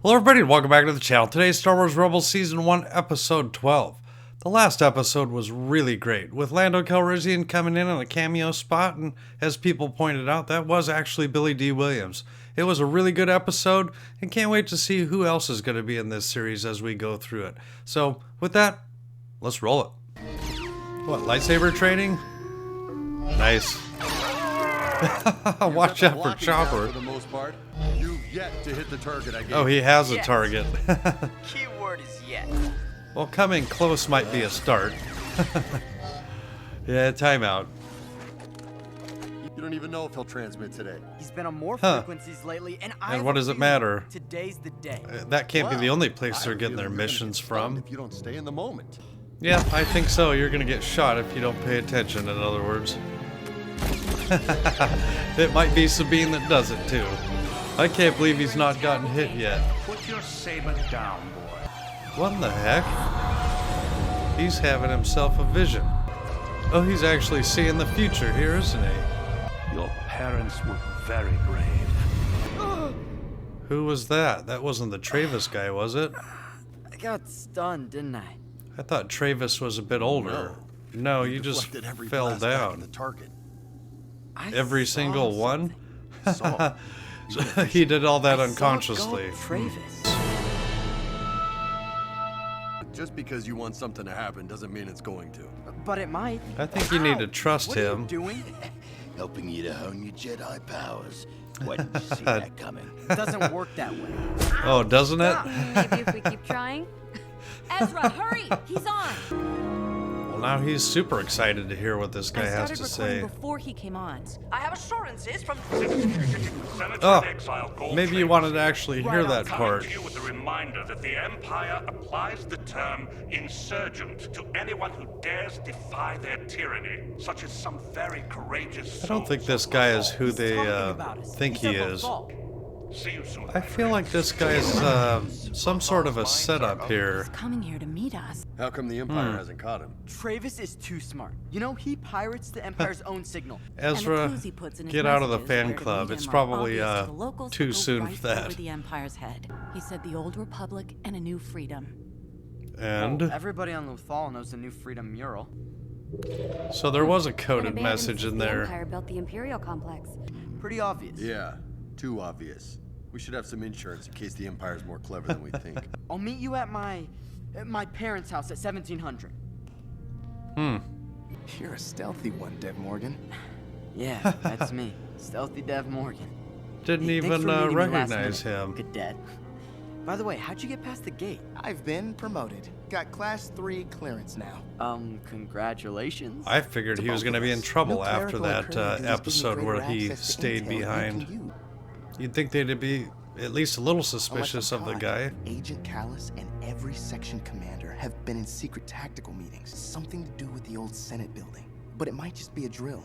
Hello everybody and welcome back to the channel. Today's Star Wars Rebels Season 1 Episode 12. The last episode was really great, with Lando Calrissian coming in on a cameo spot, and as people pointed out, that was actually Billy D. Williams. It was a really good episode, and can't wait to see who else is going to be in this series as we go through it. So, with that, let's roll it. What, lightsaber training? Nice. Watch out for Chopper. For the most part, you've yet to hit the target I gave. Oh, he has a target. Keyword is yet. Well, coming close might be a start. Yeah, timeout. You don't even know if he'll transmit today. He's been on more frequencies lately, and I. And what does it matter? Today's the day. That can't be the only place they're I getting feel their you're gonna missions get from. stunned if you don't stay in the moment. Yeah, I think so. You're gonna get shot if you don't pay attention, in other words. It might be Sabine that does it too. I can't believe he's not gotten hit yet. Put your saber down, boy. What in the heck? He's having himself a vision. Oh, he's actually seeing the future here, isn't he? Your parents were very brave. Who was that? That wasn't the Travis guy, was it? I got stunned, didn't I? I thought Travis was a bit older. No, you just Deflected every fell blast back at down. the target. Every saw single one? Saw. He did all that I saw it unconsciously. go Travis. Just because you want something to happen doesn't mean it's going to. But it might. I think you need to trust what him. Are you doing? Helping you to hone your Jedi powers. Why didn't you see that coming? It doesn't work that way. Oh, doesn't it? Maybe if we keep trying. Ezra, hurry! He's on! Well, now he's super excited to hear what this guy has to say. Before he came on. I have assurances from Oh, maybe you wanted to actually hear that Coming part. to you with a reminder that the Empire applies the term insurgent to anyone who dares defy their tyranny, such as some very courageous I don't think souls this guy of is who Revolt. they Talking about us. think he He's our is. fault. See you soon. I feel like this guy's some sort of a setup here. Coming here to meet us. How come the Empire hasn't caught him? Travis is too smart. You know, he pirates the Empire's own signal. Ezra, And the clues he puts in his get out of the messages fan where to club. meet It's him are probably obvious to the locals, too but go soon right for that. over the Empire's head. He said the old Republic and a new freedom. And Everybody on Lothal knows the new Freedom mural. so there was a An coded abandoned message since in the there. Empire built the Imperial complex. Pretty obvious. Yeah, too obvious. We should have some insurance in case the Empire's more clever than we think. I'll meet you at my parents' house at 1700. You're a stealthy one, Dev Morgan. Yeah, that's me. Stealthy Dev Morgan. Didn't Hey, thanks even for meeting me last recognize minute, him. Cadet. By the way, how'd you get past the gate? I've been promoted. Got Class 3 clearance now. Congratulations. I figured he was going to be in trouble No after clerical that occurrences give me episode greater where he access to stayed intel than behind. can you. You'd think they'd be at least a little Unless I'm suspicious of the caught, guy. Agent Callus and every section commander have been in secret tactical meetings. Something to do with the old Senate building. But it might just be a drill.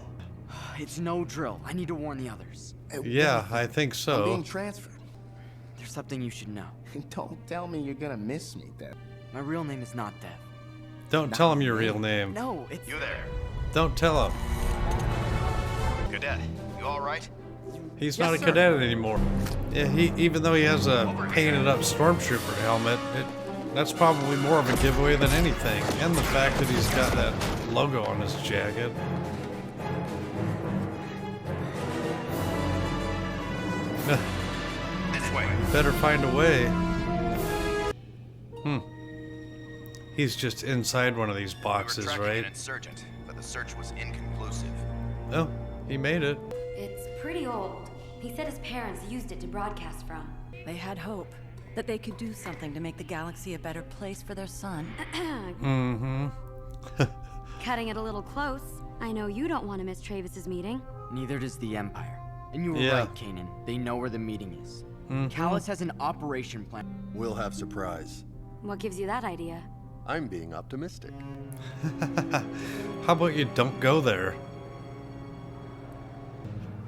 It's no drill. I need to warn the others. Yeah, I think I'm being so. transferred. There's something you should know. Don't tell me you're gonna miss me, Dev. My real name is not Dev. Don't tell him your real name. No, it's... You there, Don't tell him. cadet? You all right? He's Yes, not a sir. cadet anymore. Yeah, even though he has a painted up stormtrooper helmet, that's probably more of a giveaway than anything. And the fact that he's got that logo on his jacket. This way. Better find a way. He's just inside one of these We were boxes, tracking right? an insurgent, but the search was inconclusive. Oh, he made it. It's pretty old. He said his parents used it to broadcast from. They had hope that they could do something to make the galaxy a better place for their son. Mm-hmm. Cutting it a little close. I know you don't want to miss Travis's meeting. Neither does the Empire. And you were Yeah. right, Kanan. They know where the meeting is. Mhm. Callus has an operation plan. We'll have surprise. What gives you that idea? I'm being optimistic. How about you don't go there?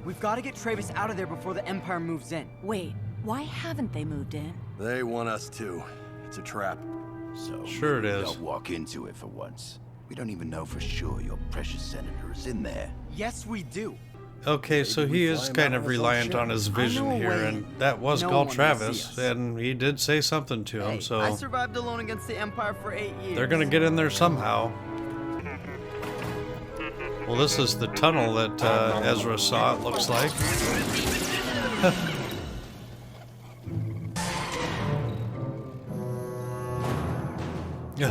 We've got to get Travis out of there before the Empire moves in. Wait, why haven't they moved in? They want us to. It's a trap. So Sure it is. Don't walk into it for once. We don't even know for sure your precious senator is in there. Yes, we do. Okay, so he is kind of reliant on his vision know a here, way and that was no Galt one will Travis, see us. and he did say something to him, Hey, so I survived alone against the Empire for 8 years. they're gonna get in there somehow. Well, this is the tunnel that Ezra saw, it looks like. Yeah.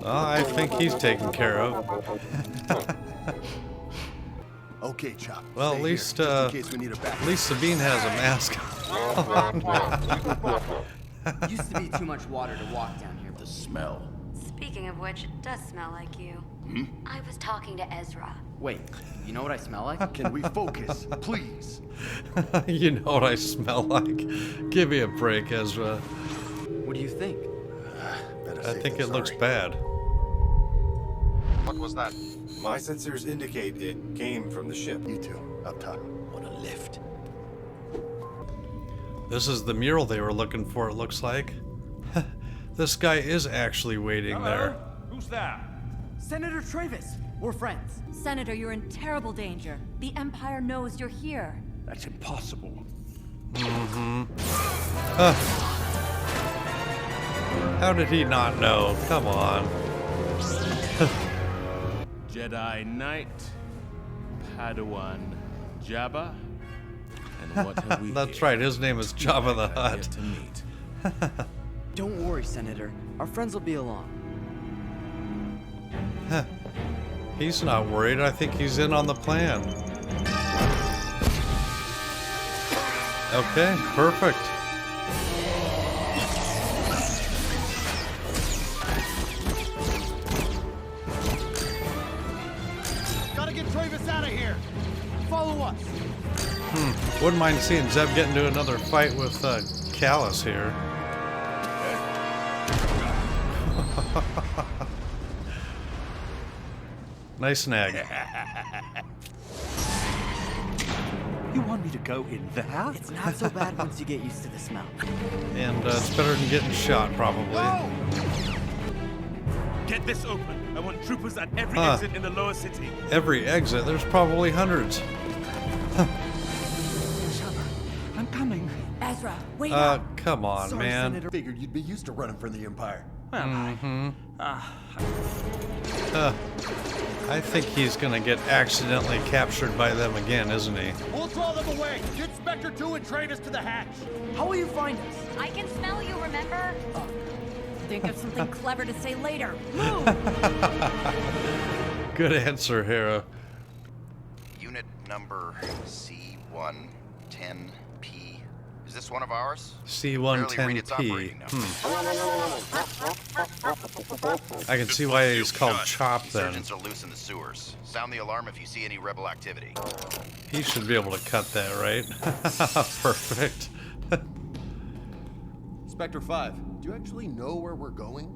Well, I think he's taken care of. Okay, Chop. Well, stay at least, here, just in case we need a backup. At least Sabine has a mask on. Used to be too much water to walk down here. The smell. Speaking of which, it does smell like you. I was talking to Ezra. Wait, you know what I smell like? Can we focus, please? You know what I smell like. Give me a break, Ezra. What do you think? Better I safe think than it looks sorry. bad. What was that? My sensors indicate it came from the ship. You two, up top. On a lift. This is the mural they were looking for, it looks like. This guy is actually waiting there. Who's there? Senator Travis, we're friends. Senator, you're in terrible danger. The Empire knows you're here. That's impossible. How did he not know? Come on. Jedi Knight, Padawan Jabba, and what have we That's here? right, his name is Jabba the Idea Hutt. to meet. Don't worry, Senator. Our friends will be along. He's not worried. I think he's in on the plan. Okay, perfect. Gotta get Travis out of here. Follow us. Wouldn't mind seeing Zeb get into another fight with Callus here. Nice snag. You want me to go in there? It's not so bad once you get used to the smell. And it's better than getting shot, probably. Get this open. I want troopers at every Huh. exit in the lower city. Every exit, there's probably hundreds. I'm coming. Ezra, wait up. Come on, Sorry, man. Senator. Figured you'd be used to running for the Empire. I think he's gonna get accidentally captured by them again, isn't he? We'll draw them away. Get Spectre 2 and Travis to the hatch. How will you find us? I can smell you, remember? Think of something clever to say later. Move! Good answer, Hera. Unit number C110P. Is this one of ours? Barely read its operating C110P. number. I can see why he's called Chop then. Insurgents are loose in the sewers. Sound the alarm if you see any rebel activity. He should be able to cut that, right? Perfect. Spectre 5, do you actually know where we're going?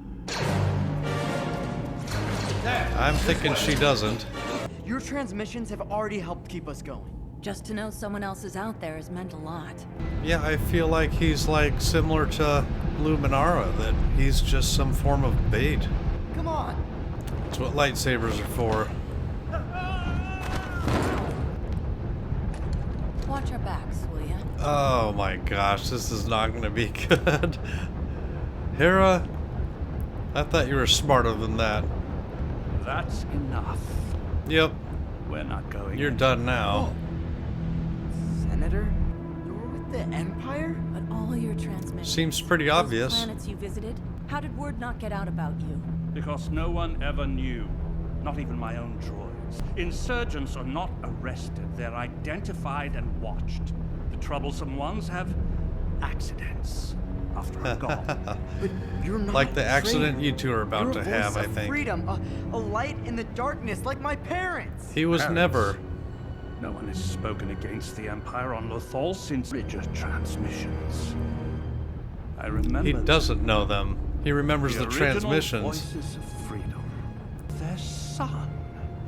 I'm thinking she doesn't. Your transmissions have already helped keep us going. Just to know someone else is out there has meant a lot. Yeah, I feel like he's like similar to Luminara, that he's just some form of bait. Come on. That's what lightsabers are for. Watch our backs, will ya? Oh my gosh, this is not going to be good. Hera, I thought you were smarter than that. That's enough. Yep, We're not going. you're done now. Senator, you're with the Empire? But all your transmissions. Seems pretty those obvious. planets you visited, how did word not get out about you? Because no one ever knew. Not even my own droids. Insurgents are not arrested. They're identified and watched. The troublesome ones have accidents after I'm gone. But you're not Like the a accident traitor. you two are about You're to a voice have, I of think. Freedom, a light in the darkness, like my parents. He was never. No one has spoken against the Empire on Lothal since Bridger transmissions. I remember He doesn't know them. He remembers the original transmissions. Voices of freedom. Their son.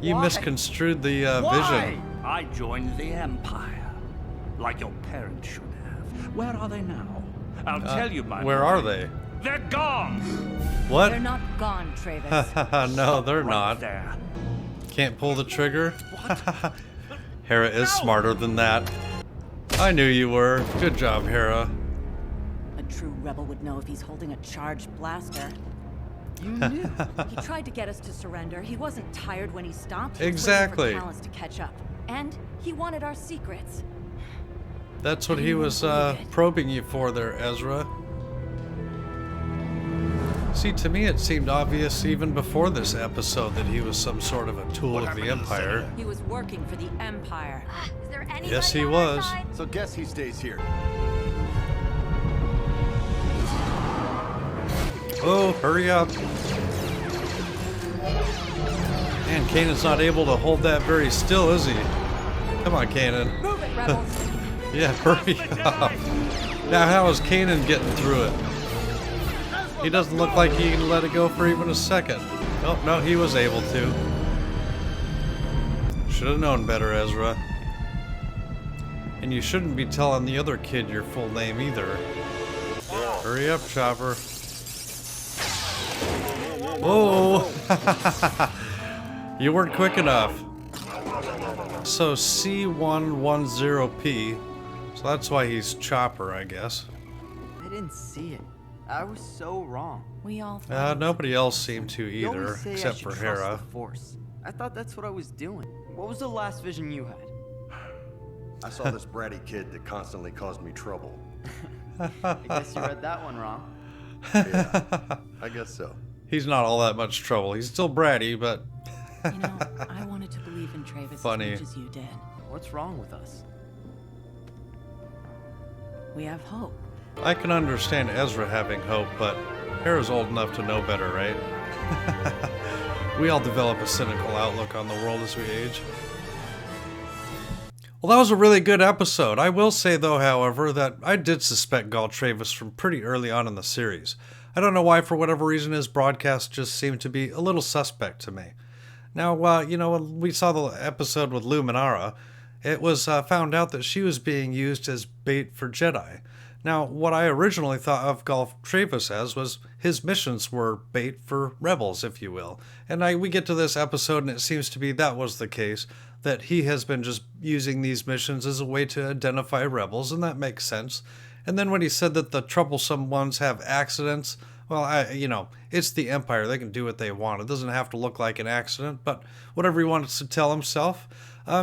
You Why? misconstrued the Why? vision. I joined the Empire, like your parents should have. Where are they now? I'll tell you, my Where boy. are they? They're gone. What? They're not gone, Travis. No, they're Right not. there. Can't pull the trigger? Hera is smarter than that. I knew you were. Good job, Hera. A true rebel would know if he's holding a charged blaster. You knew. He tried to get us to surrender. He wasn't tired when he stopped. He was Exactly. waiting for Callus to catch up. And he wanted our secrets. That's what he was probing you for there, Ezra. See, to me it seemed obvious even before this episode that he was some sort of a tool of the Empire. He was working for the Empire. Is there anybody Yes, he on our was. side? So guess he stays here. Oh, hurry up. Man, Kanan's not able to hold that very still, is he? Come on, Kanan. Move it, rebels. Yeah, hurry up. Now, how is Kanan getting through it? He doesn't look like he can let it go for even a second. Oh, no, he was able to. Should have known better, Ezra. And you shouldn't be telling the other kid your full name either. Hurry up, Chopper. Whoa! You weren't quick enough. So C110P. So that's why he's Chopper, I guess. I didn't see it. I was so wrong. We all thought Nobody else seemed to You either, always say I except should for trust Hera. the Force. I thought that's what I was doing. What was the last vision you had? I saw this bratty kid that constantly caused me trouble. I guess you read that one wrong. Yeah, I guess so. He's not all that much trouble. He's still bratty, but You know, I wanted to believe in Travis Funny. as much as you did. What's wrong with us? We have hope. I can understand Ezra having hope, but Hera's old enough to know better, right? We all develop a cynical outlook on the world as we age. Well, that was a really good episode. I will say, though, however, that I did suspect Gall Travis from pretty early on in the series. I don't know why, for whatever reason, his broadcast just seemed to be a little suspect to me. Now, you know, when we saw the episode with Luminara, it was found out that she was being used as bait for Jedi. Now, what I originally thought of Gall Travis as was his missions were bait for rebels, if you will. And we get to this episode and it seems to be that was the case, that he has been just using these missions as a way to identify rebels, and that makes sense. And then when he said that the troublesome ones have accidents, well, you know, it's the Empire. They can do what they want. It doesn't have to look like an accident, but whatever he wants to tell himself.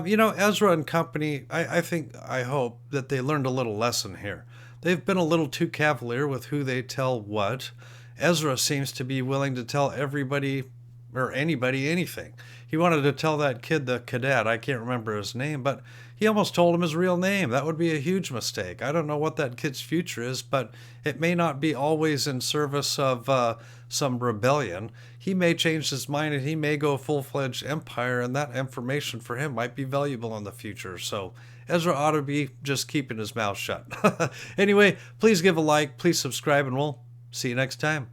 You know, Ezra and company, I hope that they learned a little lesson here. They've been a little too cavalier with who they tell what. Ezra seems to be willing to tell everybody or anybody anything. He wanted to tell that kid, the cadet, I can't remember his name, but he almost told him his real name. That would be a huge mistake. I don't know what that kid's future is, but it may not be always in service of some rebellion. He may change his mind and he may go full-fledged Empire, and that information for him might be valuable in the future. So Ezra ought to be just keeping his mouth shut. Anyway, please give a like, please subscribe, and we'll see you next time.